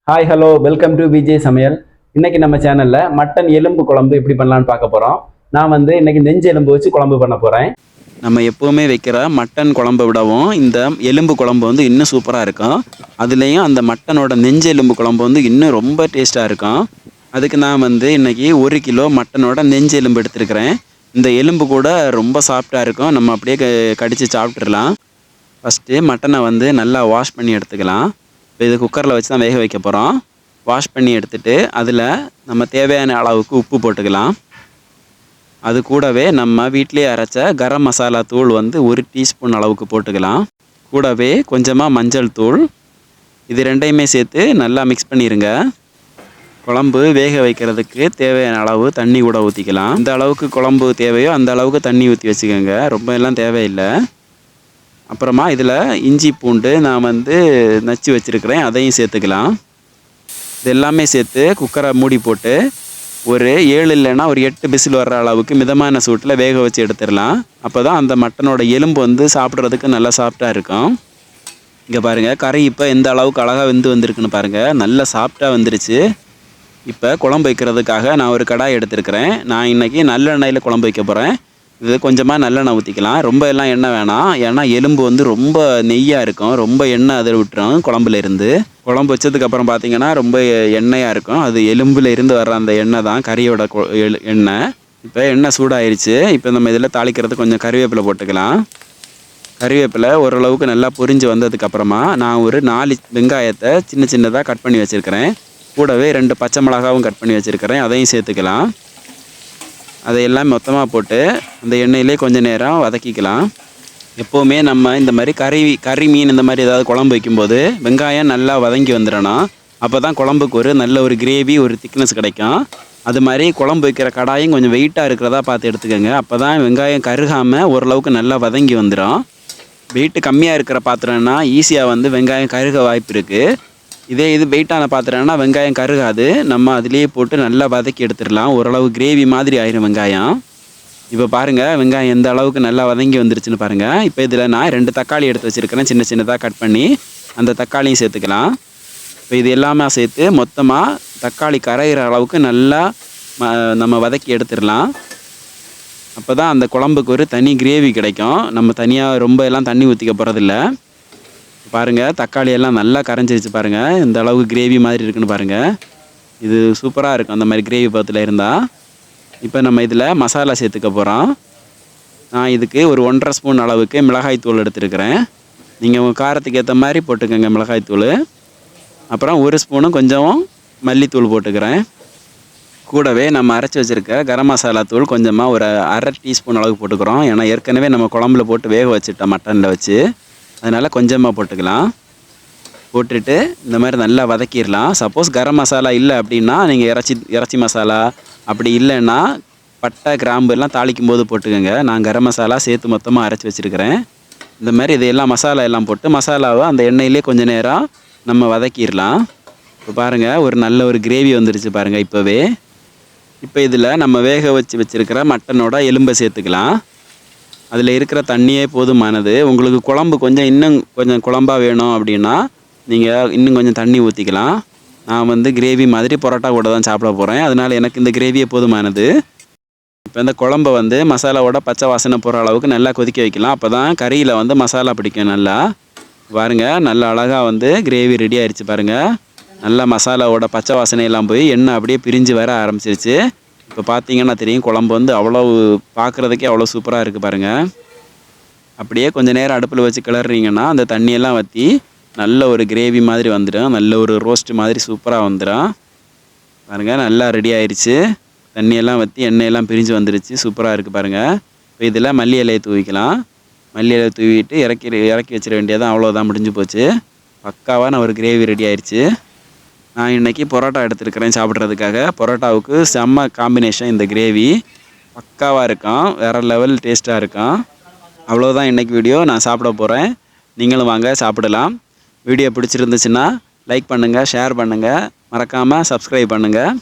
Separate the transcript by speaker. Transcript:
Speaker 1: Hi hello welcome to Vijay சமையல். இன்னைக்கு நம்ம சேனல்ல மட்டன் எலும்பு குழம்பு எப்படி பண்ணலான்னு பார்க்க போறோம். நான் இன்னைக்கு நெஞ்சு எலும்பு வச்சு குழம்பு பண்ண போறேன்.
Speaker 2: நம்ம எப்போவுமே வைக்கிற மட்டன் குழம்பை விடவும் இந்த எலும்பு குழம்பு இன்னும் சூப்பராக இருக்கும். அதுலேயும் அந்த மட்டனோட நெஞ்சு எலும்பு குழம்பு இன்னும் ரொம்ப டேஸ்ட்டாக இருக்கும். அதுக்கு நான் இன்னைக்கு 1 கிலோ மட்டனோட நெஞ்சு எலும்பு எடுத்துருக்கிறேன். இந்த எலும்பு கூட ரொம்ப சாஃப்டாக இருக்கும். நம்ம அப்படியே கடித்து சாப்பிட்றலாம். ஃபஸ்ட்டு மட்டனை நல்லா வாஷ் பண்ணி எடுத்துக்கலாம். இப்போ இது குக்கரில் வச்சு தான் வேக வைக்க போகிறோம். வாஷ் பண்ணி எடுத்துகிட்டு அதில் நம்ம தேவையான அளவுக்கு உப்பு போட்டுக்கலாம். அது கூடவே நம்ம வீட்டிலே அரைச்ச கரம் மசாலா தூள் 1 டீஸ்பூன் அளவுக்கு போட்டுக்கலாம். கூடவே கொஞ்சமாக மஞ்சள் தூள், இது ரெண்டையுமே சேர்த்து நல்லா மிக்ஸ் பண்ணிடுங்க. குழம்பு வேக வைக்கிறதுக்கு தேவையான அளவு தண்ணி கூட ஊற்றிக்கலாம். இந்த அளவுக்கு குழம்பு தேவையோ அந்த அளவுக்கு தண்ணி ஊற்றி வச்சுக்கோங்க, ரொம்ப எல்லாம் தேவையில்லை. அப்புறமா இதில் இஞ்சி பூண்டு நான் நச்சு வச்சுருக்கிறேன், அதையும் சேர்த்துக்கலாம். இது எல்லாமே சேர்த்து குக்கரை மூடி போட்டு ஒரு 7 இல்லைன்னா ஒரு 8 விசில் வர்ற அளவுக்கு மிதமான சூட்டில் வேக வச்சு எடுத்துடலாம். அப்போ தான் அந்த மட்டனோட எலும்பு சாப்பிட்றதுக்கு நல்லா சாஃப்டாக இருக்கும். இங்கே பாருங்கள், கறி இப்போ எந்த அளவுக்கு அழகாக வந்திருக்குன்னு பாருங்கள், நல்லா சாஃப்டாக வந்துருச்சு. இப்போ குழம்பு வைக்கிறதுக்காக நான் ஒரு கடாய் எடுத்துருக்கிறேன். நான் இன்றைக்கி நல்லெண்ணெயில் குழம்பு வைக்க போகிறேன். இது கொஞ்சமாக நல்லெண்ணெய் ஊற்றிக்கலாம், ரொம்ப எல்லாம் எண்ணெய் வேணாம். ஏன்னா எலும்பு ரொம்ப நெய்யாக இருக்கும், ரொம்ப எண்ணெய் அதில் விட்டுரும். குழம்புலேருந்து குழம்பு வச்சதுக்கப்புறம் பார்த்திங்கன்னா ரொம்ப எண்ணெயாக இருக்கும். அது எலும்பில் இருந்து வர்ற அந்த எண்ணெய் தான் கறியோட எண்ணெய். இப்போ எண்ணெய் சூடாயிருச்சு. இப்போ நம்ம இதில் தாளிக்கிறதுக்கு கொஞ்சம் கறிவேப்பிலை போட்டுக்கலாம். கறிவேப்பிலை ஓரளவுக்கு நல்லா பொரிஞ்சு வந்ததுக்கப்புறமா நான் ஒரு 4 வெங்காயத்தை சின்ன சின்னதாக கட் பண்ணி வச்சுருக்கிறேன். கூடவே 2 பச்சை மிளகாவும் கட் பண்ணி வச்சுருக்கிறேன், அதையும் சேர்த்துக்கலாம். அதையெல்லாம் மொத்தமாக போட்டு அந்த எண்ணெயிலே கொஞ்சம் நேரம் வதக்கிக்கலாம். எப்போவுமே நம்ம இந்த மாதிரி கறி மீன் இந்த மாதிரி ஏதாவது குழம்பு வைக்கும்போது வெங்காயம் நல்லா வதங்கி வந்துடணும். அப்போ தான் குழம்புக்கு ஒரு நல்ல ஒரு கிரேவி, ஒரு திக்னஸ் கிடைக்கும். அது மாதிரி குழம்பு வைக்கிற கடாயும் கொஞ்சம் வெயிட்டாக இருக்கிறதா பார்த்து எடுத்துக்கோங்க. அப்போ தான் வெங்காயம் கருகாமல் ஓரளவுக்கு நல்லா வதங்கி வந்துடும். வெயிட்டு கம்மியாக இருக்கிற பாத்திரம்னா ஈஸியாக வெங்காயம் கருக வாய்ப்பு இருக்குது. இது வெயிட்டான பாத்திரம்னா வெங்காயம் கருகாது. நம்ம அதிலேயே போட்டு நல்லா வதக்கி எடுத்துடலாம். ஓரளவு கிரேவி மாதிரி ஆயிரும் வெங்காயம். இப்போ பாருங்கள், வெங்காயம் எந்த அளவுக்கு நல்லா வதங்கி வந்துருச்சுன்னு பாருங்கள். இப்போ இதில் நான் 2 தக்காளி எடுத்து வச்சுருக்கிறேன், சின்ன சின்னதாக கட் பண்ணி. அந்த தக்காளியும் சேர்த்துக்கலாம். இப்போ இது எல்லாமே சேர்த்து மொத்தமாக தக்காளி கரைகிற அளவுக்கு நல்லா நம்ம வதக்கி எடுத்துடலாம். அப்போ தான் அந்த குழம்புக்கு ஒரு தனி கிரேவி கிடைக்கும். நம்ம தனியாக ரொம்ப எல்லாம் தண்ணி ஊற்றிக்க போகிறதில்ல. பாருங்கள், தக்காளி எல்லாம் நல்லா கரைஞ்சிருச்சு பாருங்கள், இந்த அளவுக்கு கிரேவி மாதிரி இருக்குன்னு பாருங்கள். இது சூப்பராக இருக்கும் அந்த மாதிரி கிரேவி பதத்தில் இருந்தால். இப்போ நம்ம இதில் மசாலா சேர்த்துக்க போகிறோம். நான் இதுக்கு ஒரு 1.5 ஸ்பூன் அளவுக்கு மிளகாய் தூள் எடுத்துருக்கிறேன். நீங்கள் உங்கள் காரத்துக்கு ஏற்ற மாதிரி போட்டுக்கோங்க மிளகாய் தூள். அப்புறம் 1 ஸ்பூனும் கொஞ்சம் மல்லித்தூள் போட்டுக்கிறேன். கூடவே நம்ம அரைச்சி வச்சுருக்க கரம் மசாலா தூள் கொஞ்சமாக ஒரு 1/2 டீஸ்பூன் அளவுக்கு போட்டுக்கிறோம். ஏன்னா ஏற்கனவே நம்ம குழம்புல போட்டு வேக வச்சுட்டோம் மட்டனில் வச்சு, அதனால் கொஞ்சமாக போட்டுக்கலாம். போட்டுட்டு இந்த மாதிரி நல்லா வதக்கிடலாம். சப்போஸ் கரம் மசாலா இல்லை அப்படின்னா நீங்கள் இறைச்சி மசாலா அப்படி இல்லைன்னா பட்டை கிராம்பு எல்லாம் தாளிக்கும் போது போட்டுக்கோங்க. நான் கரம் மசாலா சேர்த்து மொத்தமாக அரைச்சி வச்சுருக்கிறேன். இந்த மாதிரி இதையெல்லாம் மசாலா எல்லாம் போட்டு மசாலாவை அந்த எண்ணெயிலே கொஞ்சம் நேரம் நம்ம வதக்கிடலாம். இப்போ பாருங்கள், ஒரு நல்ல ஒரு கிரேவி வந்துருச்சு பாருங்கள் இப்போவே. இப்போ இதில் நம்ம வேக வச்சுருக்கிற மட்டனோட எலும்பை சேர்த்துக்கலாம். அதில் இருக்கிற தண்ணியே போதுமானது. உங்களுக்கு குழம்பு இன்னும் கொஞ்சம் குழம்பாக வேணும் அப்படின்னா நீங்கள் இன்னும் கொஞ்சம் தண்ணி ஊற்றிக்கலாம். நான் கிரேவி மாதிரி பரோட்டா கூட தான் சாப்பிட போகிறேன், அதனால் எனக்கு இந்த கிரேவியே போதுமானது. இப்போ இந்த குழம்பை மசாலாவோட பச்சை வாசனை போகிற அளவுக்கு நல்லா கொதிக்க வைக்கலாம். அப்போ தான் கறியில் மசாலா பிடிக்கும் நல்லா. பாருங்கள், நல்லா அழகாக கிரேவி ரெடி ஆயிடுச்சு பாருங்கள். நல்லா மசாலாவோட பச்சை வாசனையெல்லாம் போய் எண்ணெய் அப்படியே பிரிஞ்சு வர ஆரம்பிச்சிருச்சு. இப்போ பார்த்தீங்கன்னா தெரியும், குழம்பு அவ்வளவு பார்க்குறதுக்கே அவ்வளோ சூப்பராக இருக்குது பாருங்கள். அப்படியே கொஞ்சம் நேரம் அடுப்பில் வச்சு கிளறிங்கன்னா அந்த தண்ணியெல்லாம் வற்றி நல்ல ஒரு கிரேவி மாதிரி வந்துடும், நல்ல ஒரு ரோஸ்ட் மாதிரி சூப்பராக வந்துடும் பாருங்கள். நல்லா ரெடி ஆயிடுச்சு. தண்ணியெல்லாம் வற்றி எண்ணெயெல்லாம் பிரிஞ்சு வந்துருச்சு, சூப்பராக இருக்குது பாருங்கள். இப்போ இதில் மல்லி இலையை தூவிக்கலாம். மல்லி இலையை தூவிட்டு இறக்கி வச்சிட வேண்டியதான், அவ்வளோதான், முடிஞ்சு போச்சு. பக்காவான ஒரு கிரேவி ரெடி ஆயிடுச்சு. நான் இன்றைக்கி பரோட்டா எடுத்துருக்கிறேன் சாப்பிட்றதுக்காக. பரோட்டாவுக்கு செம்ம காம்பினேஷன் இந்த கிரேவி, பக்காவாக இருக்கும், வேறு லெவல் டேஸ்ட்டாக இருக்கும். அவ்வளோதான் இன்றைக்கி வீடியோ. நான் சாப்பிட போகிறேன், நீங்களும் வாங்க சாப்பிடலாம். வீடியோ பிடிச்சிருந்துச்சுன்னா லைக் பண்ணுங்கள், ஷேர் பண்ணுங்கள், மறக்காமல் சப்ஸ்கிரைப் பண்ணுங்கள்.